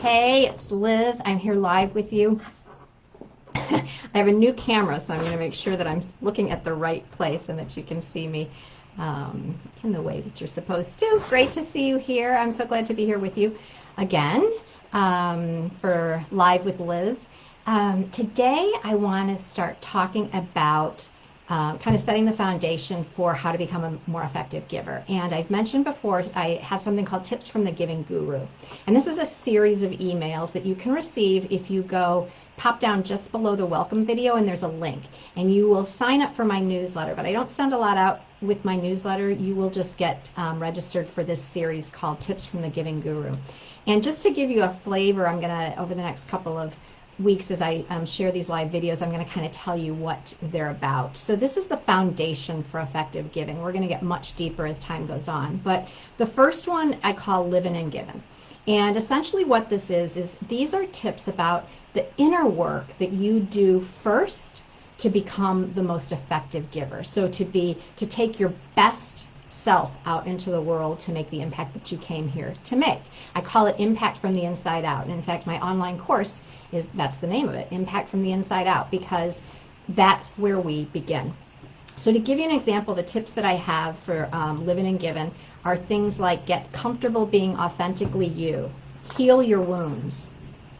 Hey, it's Liz. I'm here live with you. I have a new camera, so I'm going to make sure that I'm looking at the right place and that you can see me in the way that you're supposed to. Great to see you here. I'm so glad to be here with you again for Live with Liz. Today, I want to start talking about kind of setting the foundation for how to become a more effective giver. And I've mentioned before, I have something called Tips from the Giving Guru. And this is a series of emails that you can receive if you go pop down just below the welcome video and there's a link. And you will sign up for my newsletter. But I don't send a lot out with my newsletter. You will just get registered for this series called Tips from the Giving Guru. And just to give you a flavor, I'm going to, over the next couple of weeks as I share these live videos, I'm going to kind of tell you what they're about. So this is the foundation for effective giving. We're going to get much deeper as time goes on. But the first one I call Livin and Givin. And essentially what this is these are tips about the inner work that you do first to become the most effective giver. So to take your best self out into the world to make the impact that you came here to make. I call it Impact from the Inside Out. And in fact, my online course that's the name of it, Impact from the Inside Out, because that's where we begin. So to give you an example, the tips that I have for Livin and Givin are things like get comfortable being authentically you, heal your wounds,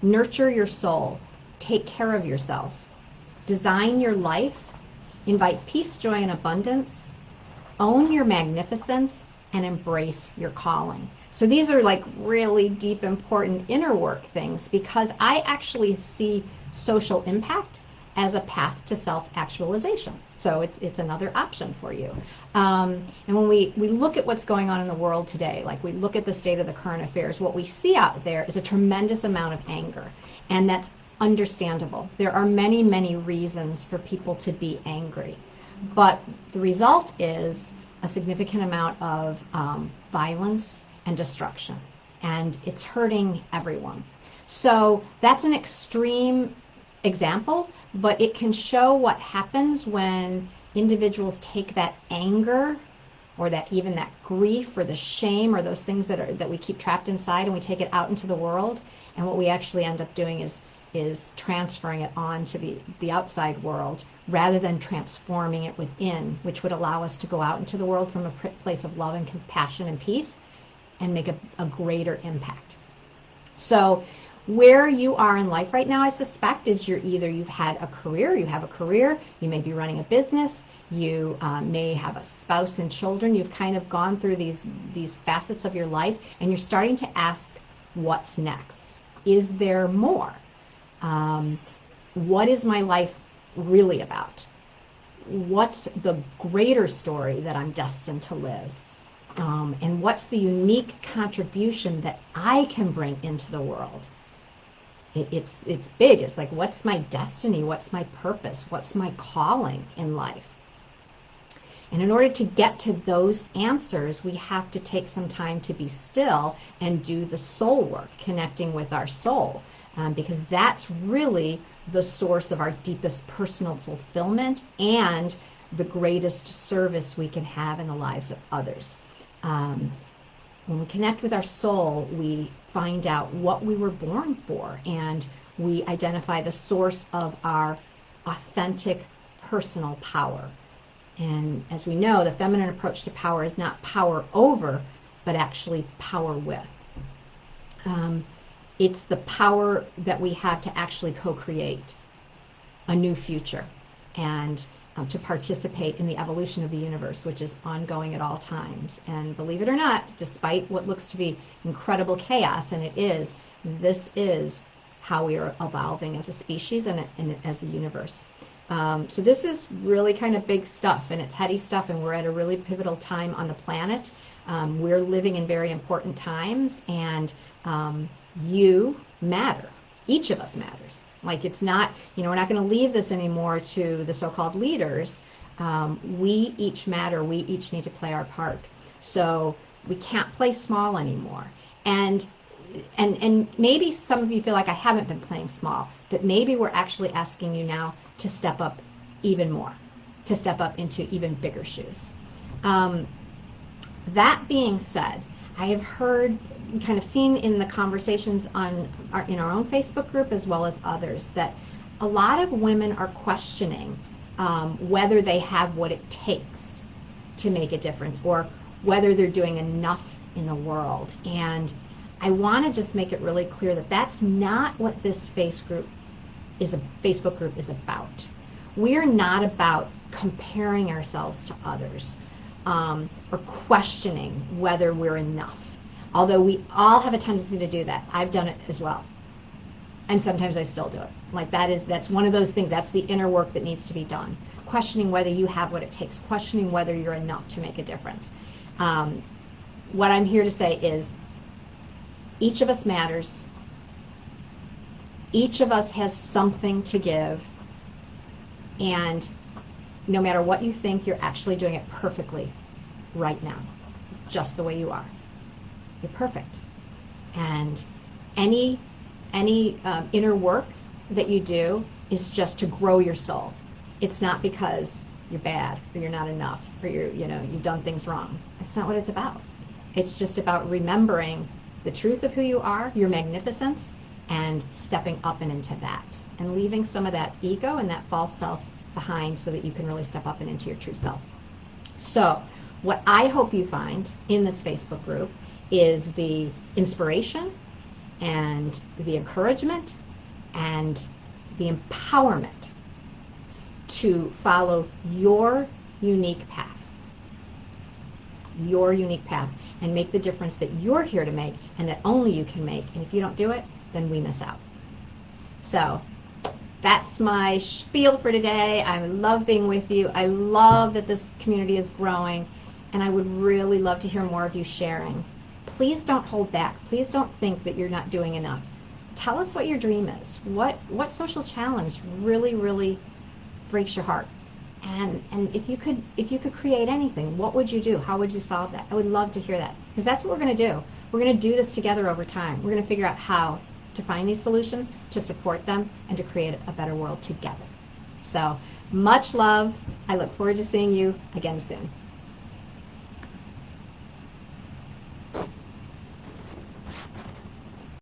nurture your soul, take care of yourself, design your life, invite peace, joy, and abundance, own your magnificence, and embrace your calling. So these are like really deep, important inner work things, because I actually see social impact as a path to self-actualization. So it's another option for you. And when we look at what's going on in the world today, like we look at the state of the current affairs, what we see out there is a tremendous amount of anger. And that's understandable. There are many, many reasons for people to be angry. But the result is a significant amount of violence and destruction. And it's hurting everyone. So that's an extreme example, but it can show what happens when individuals take that anger or that grief or the shame or those things that we keep trapped inside, and we take it out into the world. And what we actually end up doing is transferring it on to the outside world rather than transforming it within, which would allow us to go out into the world from a place of love and compassion and peace and make a greater impact. So where you are in life right now, I suspect, is you have a career, you may be running a business, you may have a spouse and children. You've kind of gone through these facets of your life, and you're starting to ask, what's next? Is there more? What is my life really about? What's the greater story that I'm destined to live? And what's the unique contribution that I can bring into the world? It's big. It's like, what's my destiny? What's my purpose? What's my calling in life? And in order to get to those answers, we have to take some time to be still and do the soul work, connecting with our soul, because that's really the source of our deepest personal fulfillment and the greatest service we can have in the lives of others. When we connect with our soul, we find out what we were born for, and we identify the source of our authentic personal power. And as we know, the feminine approach to power is not power over, but actually power with. It's the power that we have to actually co-create a new future and to participate in the evolution of the universe, which is ongoing at all times. And believe it or not, despite what looks to be incredible chaos, and it is, this is how we are evolving as a species and as a universe. So this is really kind of big stuff, and it's heady stuff, and we're at a really pivotal time on the planet. We're living in very important times, and you matter. Each of us matters. Like, it's not, we're not going to leave this anymore to the so-called leaders. We each matter. We each need to play our part. So we can't play small anymore. And maybe some of you feel like I haven't been playing small, but maybe we're actually asking you now to step up even more, to step up into even bigger shoes. That being said, I have heard, kind of seen in the conversations in our own Facebook group as well as others, that a lot of women are questioning whether they have what it takes to make a difference, or whether they're doing enough in the world. And I want to just make it really clear that that's not what this Facebook group is about. We are not about comparing ourselves to others, or questioning whether we're enough. Although we all have a tendency to do that. I've done it as well. And sometimes I still do it. Like that's one of those things, that's the inner work that needs to be done. Questioning whether you have what it takes, questioning whether you're enough to make a difference. What I'm here to say is, each of us matters. Each of us has something to give. And no matter what you think, you're actually doing it perfectly right now, just the way you are. You're perfect. And any inner work that you do is just to grow your soul. It's not because you're bad or you're not enough or you've done things wrong. That's not what it's about. It's just about remembering the truth of who you are, your magnificence, and stepping up and into that, and leaving some of that ego and that false self behind so that you can really step up and into your true self. So what I hope you find in this Facebook group is the inspiration and the encouragement and the empowerment to follow your unique path. Your unique path, and make the difference that you're here to make and that only you can make. And if you don't do it, then we miss out. So that's my spiel for today. I love being with you. I love that this community is growing, and I would really love to hear more of you sharing. Please don't hold back. Please don't think that you're not doing enough. Tell us what your dream is. What social challenge really, really breaks your heart? And if you could create anything, what would you do? How would you solve that? I would love to hear that, because that's what we're going to do. We're going to do this together over time. We're going to figure out how to find these solutions, to support them, and to create a better world together. So much love. I look forward to seeing you again soon.